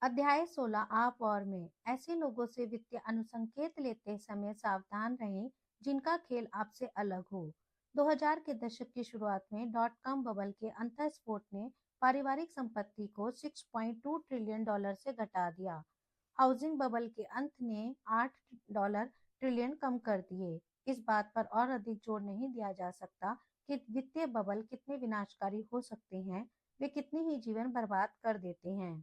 अध्याय 16 आप और मैं ऐसे लोगों से वित्तीय अनुसंकेत लेते समय सावधान रहें जिनका खेल आपसे अलग हो। 2000 के दशक की शुरुआत में डॉट कॉम बबल के अंतःस्फोट ने पारिवारिक संपत्ति को 6.2 ट्रिलियन डॉलर से घटा दिया। हाउसिंग बबल के अंत ने 8 डॉलर ट्रिलियन कम कर दिए। इस बात पर और अधिक जोर नहीं दिया जा सकता कि वित्तीय बबल कितने विनाशकारी हो सकते हैं, वे कितने ही जीवन बर्बाद कर देते हैं।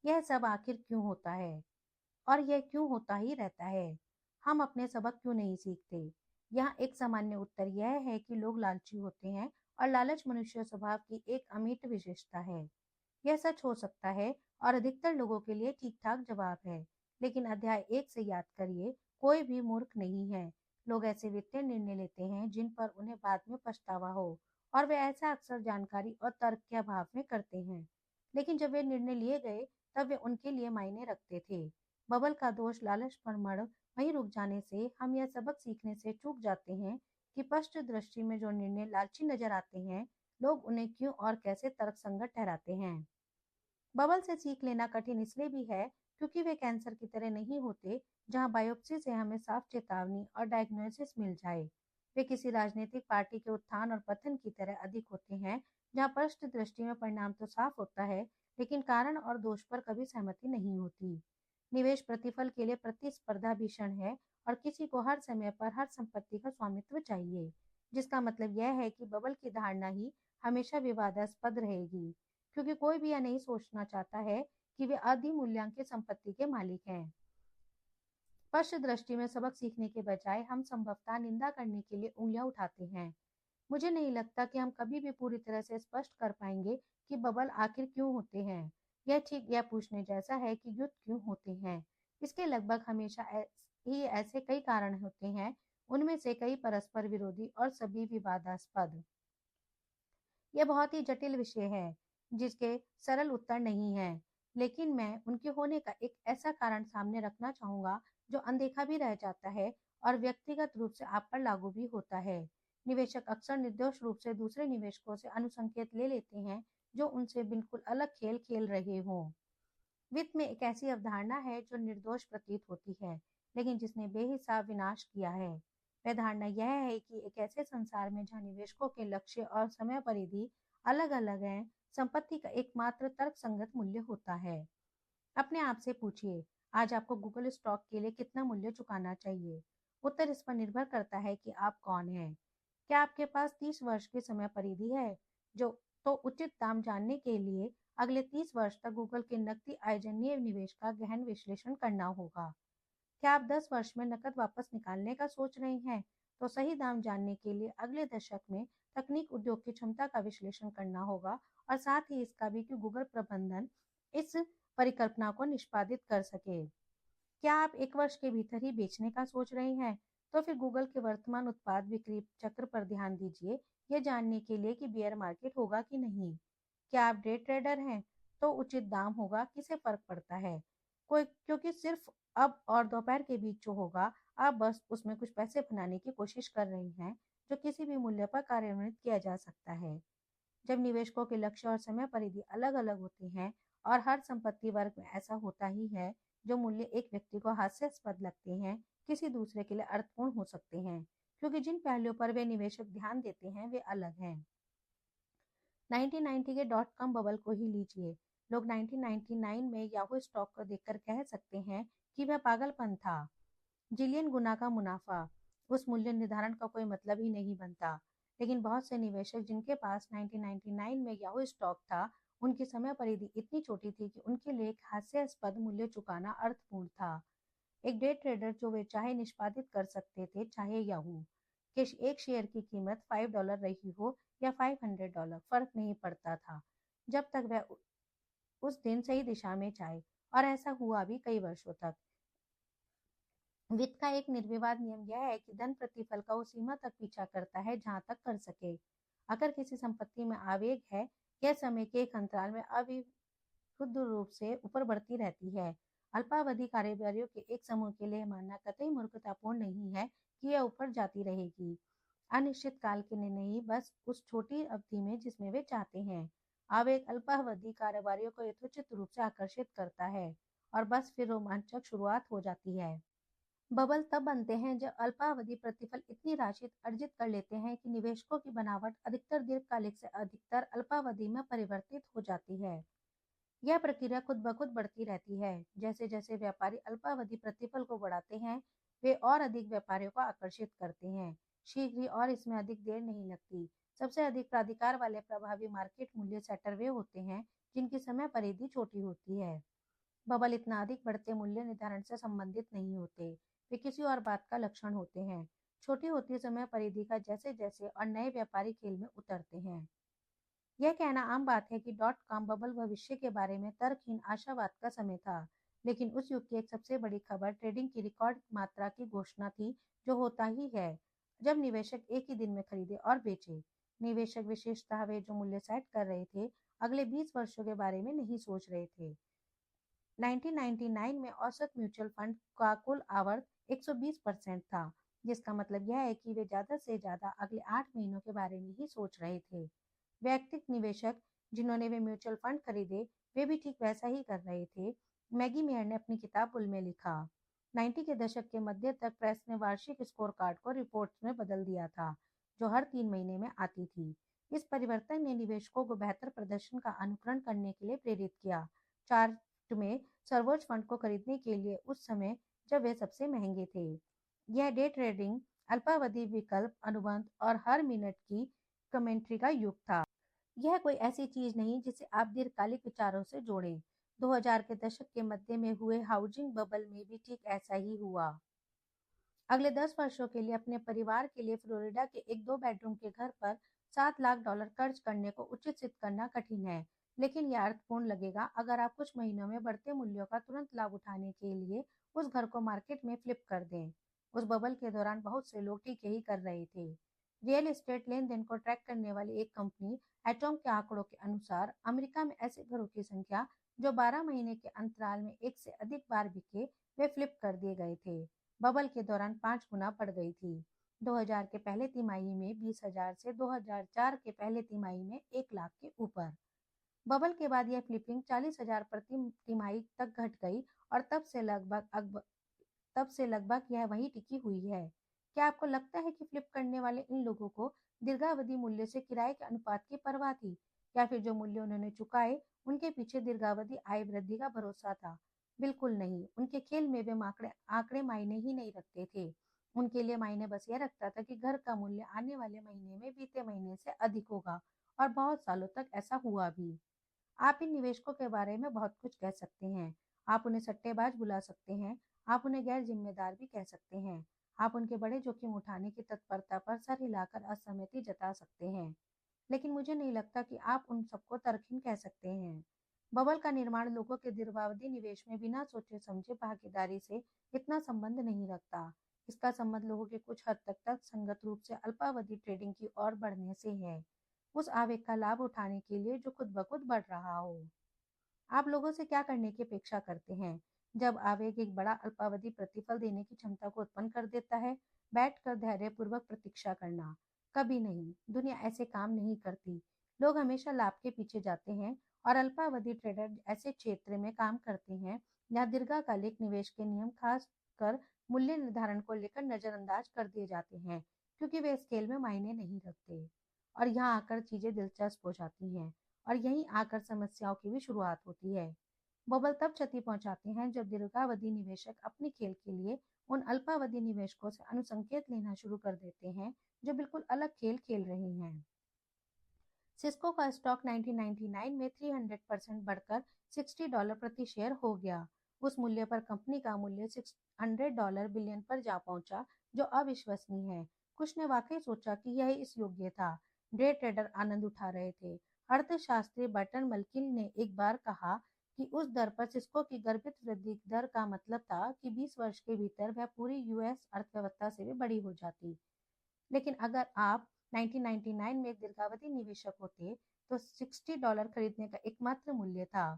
यह सब आखिर क्यों होता है और यह क्यों होता ही रहता है? हम अपने सबक क्यों नहीं सीखते? यहाँ एक सामान्य उत्तर यह है कि लोग लालची होते हैं और लालच मनुष्य स्वभाव की एक अमिट विशेषता है। यह सच हो सकता है और अधिकतर लोगों के लिए ठीक ठाक जवाब है, लेकिन अध्याय 1 से याद करिए, कोई भी मूर्ख नहीं है। लोग ऐसे वित्तीय निर्णय लेते हैं जिन पर उन्हें बाद में पछतावा हो, और वे ऐसा अक्सर जानकारी और तर्क के अभाव में करते हैं। लेकिन जब वे निर्णय लिए गए तब वे उनके लिए मायने रखते थे। बबल का दोष लालच पर मड़ वहीं रुक जाने से हम यह सबक सीखने से चूक जाते हैं कि स्पष्ट दृष्टि में जो निर्णय लालची नजर आते हैं, लोग उन्हें क्यों और कैसे तर्कसंगत ठहराते हैं। बबल से सीख लेना कठिन इसलिए भी है क्योंकि वे कैंसर की तरह नहीं होते, जहां बायोप्सी से हमें साफ चेतावनी और डायग्नोसिस मिल जाए। वे किसी राजनीतिक पार्टी के उत्थान और पतन की तरह अधिक होते हैं, जहां स्पष्ट दृष्टि में परिणाम तो साफ होता है, लेकिन कारण और दोष पर कभी सहमति नहीं होती। निवेश प्रतिफल के लिए प्रतिस्पर्धा भीषण है और किसी को हर समय पर हर संपत्ति का स्वामित्व चाहिए, जिसका मतलब यह है कि बबल की धारणा ही हमेशा विवादास्पद रहेगी, क्योंकि कोई भी यह नहीं सोचना चाहता है कि वे अधिमूल्यांकित संपत्ति के मालिक हैं। स्पष्ट दृष्टि में सबक सीखने के बजाय हम संभवतः निंदा करने के लिए उंगलियां उठाते हैं। मुझे नहीं लगता कि हम कभी भी पूरी तरह से स्पष्ट कर पाएंगे कि बबल आखिर क्यों होते हैं। यह ठीक यह पूछने जैसा है कि युद्ध क्यों होते हैं। इसके लगभग हमेशा ही ऐसे कई कारण होते हैं, उनमें से कई परस्पर विरोधी और सभी विवादास्पद। यह बहुत ही जटिल विषय है जिसके सरल उत्तर नहीं है, लेकिन मैं उनके होने का एक ऐसा कारण सामने रखना चाहूंगा जो अनदेखा भी रह जाता है और व्यक्तिगत रूप से आप पर लागू भी होता है। निवेशक अक्सर निर्दोष रूप से दूसरे निवेशकों से अनुसंकेत ले लेते हैं जो उनसे बिल्कुल अलग खेल खेल रहे हों। वित्त में एक ऐसी अवधारणा है जो निर्दोष प्रतीत होती है, लेकिन जिसने बेहिसाब विनाश किया है। वह धारणा यह है कि एक ऐसे संसार में जहां निवेशकों के लक्ष्य और समय परिधि अलग अलग हैं, संपत्ति का एकमात्र तर्कसंगत मूल्य होता है। अपने आप से पूछिए, आज आपको गूगल स्टॉक के लिए कितना मूल्य चुकाना चाहिए? उत्तर इस पर निर्भर करता है कि आप कौन हैं। क्या आपके पास 30 वर्ष की समय परिधि है? जो तो उचित दाम जानने के लिए अगले 30 वर्ष तक गूगल के नकदी आयोजनीय निवेश का गहन विश्लेषण करना होगा। क्या आप 10 वर्ष में नकद वापस निकालने का सोच रहे हैं? तो सही दाम जानने के लिए अगले दशक में तकनीक उद्योग की क्षमता का विश्लेषण करना होगा, और साथ ही इसका भी कि गूगल प्रबंधन इस परिकल्पना को निष्पादित कर सके। क्या आप 1 वर्ष के भीतर ही बेचने का सोच रहे हैं? तो फिर गूगल के वर्तमान उत्पाद बिक्री चक्र पर ध्यान दीजिए, यह जानने के लिए कि बेयर मार्केट होगा कि नहीं। क्या आप डे ट्रेडर हैं? तो उचित दाम होगा, किसे फर्क पड़ता है? कोई, क्योंकि सिर्फ अब और दोपहर के बीच जो होगा, आप बस उसमें कुछ पैसे बनाने की कोशिश कर रहे हैं, जो किसी भी मूल्य पर कार्यान्वित किया जा सकता है। जब निवेशकों के लक्ष्य और समय परिधि अलग अलग होते हैं, और हर संपत्ति वर्ग में ऐसा होता ही है, जो मूल्य एक व्यक्ति को हास्यास्पद लगते हैं, किसी दूसरे के लिए अर्थपूर्ण हो सकते हैं, क्योंकि जिन पहलुओं पर वे निवेशक ध्यान देते हैं वे अलग हैं। 1990 के डॉट कॉम बबल को ही लीजिए। लोग 1999 में याहू स्टॉक को देखकर कह सकते हैं कि वह पागलपन था। जिलियन गुना का मुनाफा, उस मूल्य निर्धारण का कोई मतलब ही नहीं बनता। लेकिन बहुत से निवेशक जिनके पास 1999 में याहू स्टॉक था, उनकी समय परिधि इतनी छोटी थी कि उनके लिए एक हास्यास्पद मूल्य चुकाना अर्थपूर्ण था। एक डे ट्रेडर जो वे चाहे निष्पादित कर सकते थे, चाहे याहू के एक शेयर की कीमत $5 रही हो या $500, फर्क नहीं पड़ता था, जब तक वह उस दिन सही दिशा में जाए, और ऐसा हुआ भी कई वर्षों तक। वित्त का एक निर्विवाद नियम यह है कि धन प्रतिफल का उस सीमा तक पीछा करता है जहां तक कर सके। अगर किसी संपत्ति में आवेग है, यह समय के एक अंतराल में अविरुद्ध रूप से ऊपर बढ़ती रहती है। अल्पावधि कारोबारियों के एक समूह के लिए मानना कतई मूर्खतापूर्ण नहीं है कि यह ऊपर जाती रहेगी। अनिश्चित काल के लिए नहीं, बस उस छोटी अवधि में जिसमें वे चाहते हैं। आवेग अल्पावधि कारोबारियों को यथोचित रूप से आकर्षित करता है और बस फिर रोमांचक शुरुआत हो जाती है। बबल तब बनते हैं जब अल्पावधि प्रतिफल इतनी राशि अर्जित कर लेते हैं कि निवेशकों की बनावट अधिकतर दीर्घकालिक से अधिकतर अल्पावधि में परिवर्तित हो जाती है। यह प्रक्रिया खुद ब खुद बढ़ती रहती है। जैसे जैसे व्यापारी अल्पावधि प्रतिफल को बढ़ाते हैं, वे और अधिक व्यापारियों को आकर्षित करते हैं। शीघ्र ही और इसमें अधिक देर नहीं लगती। सबसे अधिक प्राधिकार वाले प्रभावी मार्केट मूल्य सेटर वे होते हैं जिनकी समय परिधि छोटी होती है। बबल इतना अधिक बढ़ते मूल्य निर्धारण से संबंधित नहीं होते, वे किसी और बात का लक्षण होते हैं। छोटी होती समय परिधि का जैसे जैसे और नए व्यापारी खेल में उतरते हैं। यह कहना आम बात है कि डॉट कॉम बबल भविष्य के बारे में तर्कहीन आशावाद का समय था, लेकिन उस युग की एक सबसे बड़ी खबर ट्रेडिंग की रिकॉर्ड मात्रा की घोषणा थी, जो होता ही है जब निवेशक एक ही दिन में खरीदे और बेचे। निवेशक विशेषतः वे जो मूल्य सेट कर रहे थे, अगले 20 वर्षों के बारे में नहीं सोच रहे थे। 1999 में औसत म्यूचुअल फंड का कुल आवर्त 120% था, जिसका मतलब यह है कि वे ज्यादा से ज्यादा अगले 8 महीनों के बारे में ही सोच रहे थे। व्यक्तिगत निवेशक जिन्होंने वे म्यूचुअल फंड खरीदे, वे भी ठीक वैसा ही कर रहे थे। मैगी मेयर ने अपनी किताब बुल में लिखा, 90 के दशक के मध्य तक प्रेस ने वार्षिक स्कोर कार्ड को रिपोर्ट्स में बदल दिया था, जो हर 3 महीने में आती थी। इस परिवर्तन ने निवेशकों को बेहतर प्रदर्शन का अनुकरण करने के लिए प्रेरित किया। चार्ट में सर्वोच्च फंड को खरीदने के लिए उस समय जब वे सबसे महंगे थे। यह डे ट्रेडिंग, अल्पावधि विकल्प, अनुबंध और हर मिनट की कमेंट्री का युग था। यह कोई ऐसी चीज नहीं जिसे आप दीर्घकालिक विचारों से जोड़ें। 2000 के दशक के मध्य में हुए हाउसिंग बबल में भी ठीक ऐसा ही हुआ। अगले 10 वर्षों के लिए अपने परिवार के लिए फ्लोरिडा के एक 2 बेडरूम के घर पर $7 लाख खर्च करने को उचित सिद्ध करना कठिन है, लेकिन यह अर्थपूर्ण लगेगा अगर आप कुछ महीनों में बढ़ते मूल्यों का तुरंत लाभ उठाने के लिए उस घर को मार्केट में फ्लिप कर दें। उस बबल के दौरान बहुत से लोग ठीक यही कर रहे थे। रियल एस्टेट लेन देन को ट्रैक करने वाली एक कंपनी एटॉम के आंकड़ों के अनुसार अमेरिका में ऐसे घरों की संख्या जो 12 महीने के अंतराल में एक से अधिक बार बिके, वे फ्लिप कर दिए गए थे। बबल के दौरान 5 गुना बढ़ गई थी। 2000 के पहले तिमाही में 20,000 से 2004 के पहले तिमाही में 1 लाख के ऊपर। बबल के बाद यह फ्लिपिंग 40,000 प्रति तिमाही तक घट गई और तब से लगभग यह वहीं टिकी हुई है। क्या आपको लगता है कि फ्लिप करने वाले इन लोगों को दीर्घावधि मूल्य से किराए के अनुपात की परवाह थी, या फिर जो मूल्य उन्होंने चुकाए उनके पीछे दीर्घावधि आय वृद्धि का भरोसा था? बिल्कुल नहीं। उनके खेल में वे आंकड़े मायने ही नहीं रखते थे। उनके लिए मायने बस यह रखता था कि घर का मूल्य आने वाले महीने में बीते महीने से अधिक होगा, और बहुत सालों तक ऐसा हुआ भी। आप इन निवेशकों के बारे में बहुत कुछ कह सकते हैं। आप उन्हें सट्टेबाज बुला सकते हैं, आप उन्हें गैर जिम्मेदार भी कह सकते हैं, आप उनके बड़े जोखिम उठाने की तत्परता पर सर हिलाकर असहमति जता सकते हैं, लेकिन मुझे नहीं लगता कि आप उन सबको तरकीन कह सकते हैं। बबल का निर्माण लोगों के दीर्घावधि निवेश में बिना सोचे समझे भागीदारी से इतना संबंध नहीं रखता। इसका संबंध लोगों के कुछ हद तक संगत रूप से अल्पावधि ट्रेडिंग की ओर बढ़ने से है, उस आवेग का लाभ उठाने के लिए जो खुद ब खुद बढ़ रहा हो। आप लोगों से क्या करने की अपेक्षा करते हैं जब आवेग एक बड़ा अल्पावधि प्रतिफल देने की क्षमता को उत्पन्न कर देता है? बैठकर धैर्यपूर्वक प्रतीक्षा करना? कभी नहीं। दुनिया ऐसे काम नहीं करती। लोग हमेशा लाभ के पीछे जाते हैं, और अल्पावधि ट्रेडर ऐसे क्षेत्र में काम करते हैं जहाँ दीर्घकालिक निवेश के नियम, खास कर मूल्य निर्धारण को लेकर, नजरअंदाज कर दिए जाते हैं, क्योंकि वे स्केल में मायने नहीं रखते। और यहाँ आकर चीजें दिलचस्प हो जाती हैं, और यहीं आकर समस्याओं की भी शुरुआत होती है। बबल तब क्षति पहुंचाते हैं जब दीर्घावधि निवेशक अपने खेल के लिए उन अल्पावधि निवेशकों से अनुसंकेत लेना शुरू कर देते हैं जो बिल्कुल अलग खेल खेल रहे हैं। सिस्को का स्टॉक 1999 में 300% बढ़कर $60 प्रति शेयर हो गया। उस मूल्य पर कंपनी का मूल्य $600 बिलियन पर जा पहुंचा, जो अविश्वसनीय है। कुछ ने वाकई सोचा कि यह इस योग्य था। डे ट्रेडर आनंद उठा रहे थे। अर्थशास्त्री बर्टन मल्किन ने एक बार कहा कि उस दर पर सिस्को की गर्भित वृद्धि दर का मतलब था कि 20 वर्ष के भीतर वह पूरी यूएस अर्थव्यवस्था से भी बड़ी हो जाती। लेकिन अगर आप 1999 में दीर्घावधि निवेशक होते, तो $60 खरीदने का एकमात्र मूल्य था,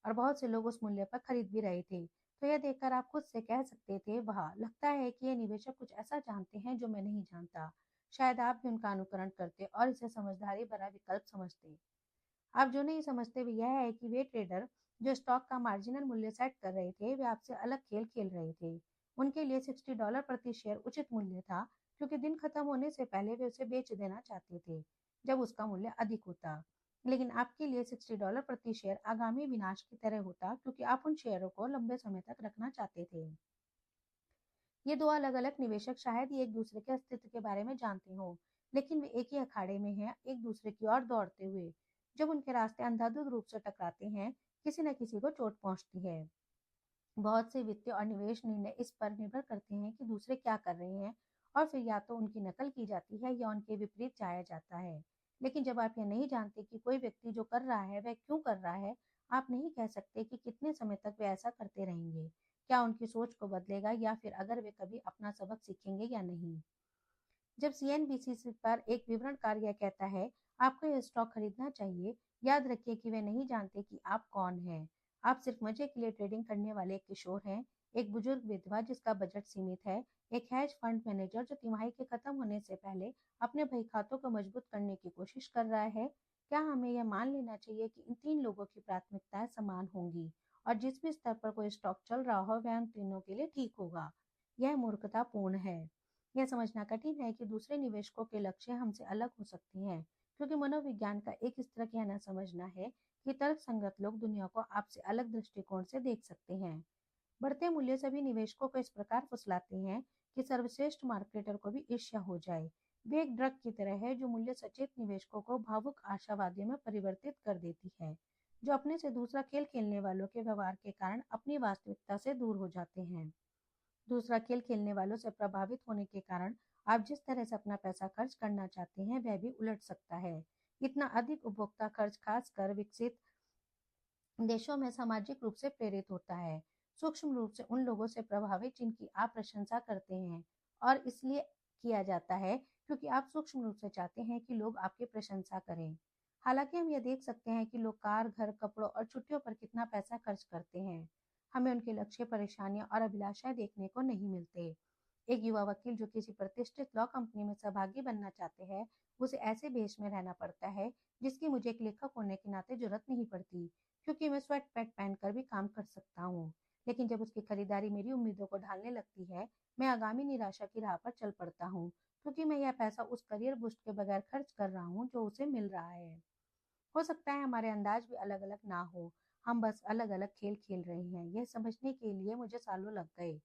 और बहुत से लोग उस मूल्य पर खरीद भी रहे थे। तो यह देखकर आप खुद से कह सकते थे, वाह, लगता है कि ये निवेशक कुछ ऐसा जानते हैं जो मैं नहीं जानता। शायद आप भी उनका अनुकरण करते और इसे समझदारी भरा विकल्प समझते। आप जो नहीं समझते वो यह है कि वे ट्रेडर जो स्टॉक का मार्जिनल मूल्य सेट कर रहे थे वे आपसे अलग खेल खेल रहे थे। उनके लिए $60 प्रति शेयर उचित मूल्य था, क्योंकि दिन खत्म होने से पहले वे उसे बेच देना चाहते थे जब उसका मूल्य अधिक होता। लेकिन आपके लिए $60 प्रति शेयर आगामी विनाश की तरह होता, क्योंकि आप उन शेयरों को लंबे समय तक रखना चाहते थे। ये दो अलग अलग निवेशक शायद ही एक दूसरे के अस्तित्व के बारे में जानते हो, लेकिन वे एक ही अखाड़े में हैं, एक दूसरे की ओर दौड़ते हुए। जब उनके रास्ते अंधाधुंध रूप से टकराते हैं, किसी न किसी को चोट पहुंचती है। बहुत से वित्तीय और निवेश निर्णय इस पर निर्भर करते हैं कि दूसरे क्या कर रहे हैं, और फिर या तो उनकी नकल की जाती है या उनके विपरीत जाया जाता है। लेकिन जब आप यह नहीं जानते कि कोई व्यक्ति जो कर रहा है वह क्यों कर रहा है, आप नहीं कह सकते कि कितने समय तक वे ऐसा करते रहेंगे। क्या उनकी सोच को बदलेगा, या फिर अगर वे कभी अपना सबक सीखेंगे या नहीं। जब सीएनबीसी पर एक विवरणकार यह कहता है आपको यह स्टॉक खरीदना चाहिए, याद रखिए कि वे नहीं जानते कि आप कौन हैं। आप सिर्फ मजे के लिए ट्रेडिंग करने वाले एक किशोर हैं, एक बुजुर्ग विधवा जिसका बजट सीमित है, एक हैज फंड मैनेजर जो तिमाही के खत्म होने से पहले अपने बही खातों को मजबूत करने की कोशिश कर रहा है। क्या हमें यह मान लेना चाहिए कि इन तीन लोगों की प्राथमिकताएं समान होंगी, और जिस भी स्तर पर कोई स्टॉक चल रहा हो वह उन तीनों के लिए ठीक होगा? यह मूर्खतापूर्ण है। यह समझना कठिन है कि दूसरे निवेशकों के लक्ष्य हमसे अलग हो सकते हैं, क्योंकि मनोविज्ञान का एक स्तर यह न समझना है कि तर्कसंगत लोग दुनिया को आपसे अलग दृष्टिकोण से देख सकते हैं। बढ़ते मूल्य सभी निवेशकों को इस प्रकार फुसलाते हैं कि सर्वश्रेष्ठ मार्केटर को भी ईर्ष्या हो जाए। वे एक ड्रग की तरह है जो मूल्य सचेत निवेशकों को भावुक आशावादियों में परिवर्तित कर देती है, जो अपने से दूसरा खेल खेलने वालों के व्यवहार के कारण अपनी वास्तविकता से दूर हो जाते हैं। दूसरा खेल खेलने वालों से प्रभावित होने के कारण आप जिस तरह से अपना पैसा खर्च करना चाहते हैं वह भी उलट सकता है। इतना अधिक उपभोक्ता खर्च खासकर विकसित देशों में सामाजिक रूप से प्रेरित होता है, सूक्ष्म रूप से उन लोगों से प्रभावित जिनकी आप प्रशंसा करते हैं, और इसलिए किया जाता है क्योंकि आप सूक्ष्म रूप से चाहते हैं कि लोग आपकी प्रशंसा करें। हालांकि हम यह देख सकते हैं कि लोग कार, घर, कपड़ों और छुट्टियों पर कितना पैसा खर्च करते हैं, हमें उनके लक्ष्य, परेशानियां और अभिलाषाएं देखने को नहीं मिलते। एक युवा वकील जो किसी प्रतिष्ठित लॉ कंपनी में सहभागी बनना चाहते हैं, उसे ऐसे भेष में रहना पड़ता है जिसकी मुझे एक लेखक होने के नाते जरूरत नहीं पड़ती, क्योंकि मैं स्वेट पैंट पहनकर भी काम कर सकता हूँ। लेकिन जब उसकी खरीदारी मेरी उम्मीदों को ढालने लगती है, मैं आगामी निराशा की राह पर चल पड़ता हूँ, क्योंकि मैं यह पैसा उस करियर बूस्ट के बगैर खर्च कर रहा हूँ जो उसे मिल रहा है। हो सकता है हमारे अंदाज भी अलग अलग ना हो, हम बस अलग अलग खेल खेल रहे हैं। यह समझने के लिए मुझे सालों लग गए।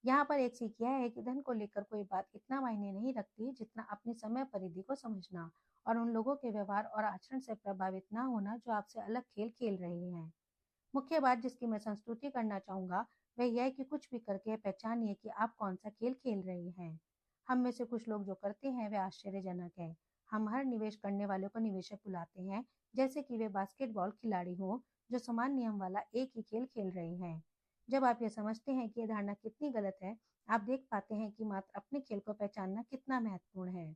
यहाँ पर एक सीख यह है कि धन को लेकर कोई बात इतना मायने नहीं रखती जितना अपनी समय परिधि को समझना, और उन लोगों के व्यवहार और आचरण से प्रभावित ना होना जो आपसे अलग खेल खेल रहे हैं। मुख्य बात जिसकी मैं संस्तुति करना चाहूंगा वह यह है कि कुछ भी करके पहचानिए कि आप कौन सा खेल खेल रहे हैं। हम में से कुछ लोग जो करते हैं वे आश्चर्यजनक है। हम हर निवेश करने वाले को निवेशक बुलाते हैं, जैसे कि वे बास्केटबॉल खिलाड़ी हो जो समान नियम वाला एक ही खेल खेल रहे हैं। जब आप ये समझते हैं कि यह धारणा कितनी गलत है, आप देख पाते हैं कि मात्र अपने खेल को पहचानना कितना महत्वपूर्ण है।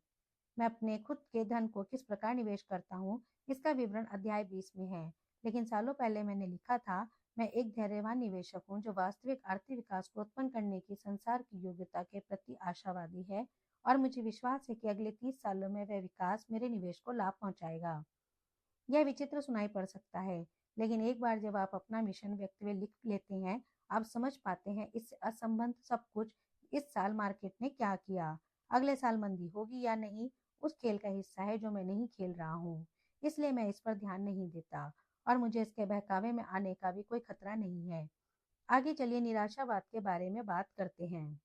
मैं अपने खुद के धन को किस प्रकार निवेश करता हूँ, इसका विवरण अध्याय 20 में है। लेकिन सालों पहले मैंने लिखा था, मैं एक धैर्यवान निवेशक हूँ जो वास्तविक आर्थिक विकास को उत्पन्न करने की संसार की योग्यता के प्रति आशावादी है, और मुझे विश्वास है कि अगले 30 सालों में वह विकास मेरे निवेश को लाभ पहुंचाएगा। यह विचित्र सुनाई पड़ सकता है, लेकिन एक बार जब आप अपना मिशन व्यक्तित्व लिख लेते हैं, आप समझ पाते हैं इससे असंबद्ध सब कुछ। इस साल मार्केट ने क्या किया, अगले साल मंदी होगी या नहीं, उस खेल का हिस्सा है जो मैं नहीं खेल रहा हूँ, इसलिए मैं इस पर ध्यान नहीं देता, और मुझे इसके बहकावे में आने का भी कोई खतरा नहीं है। आगे चलिए निराशावाद के बारे में बात करते हैं।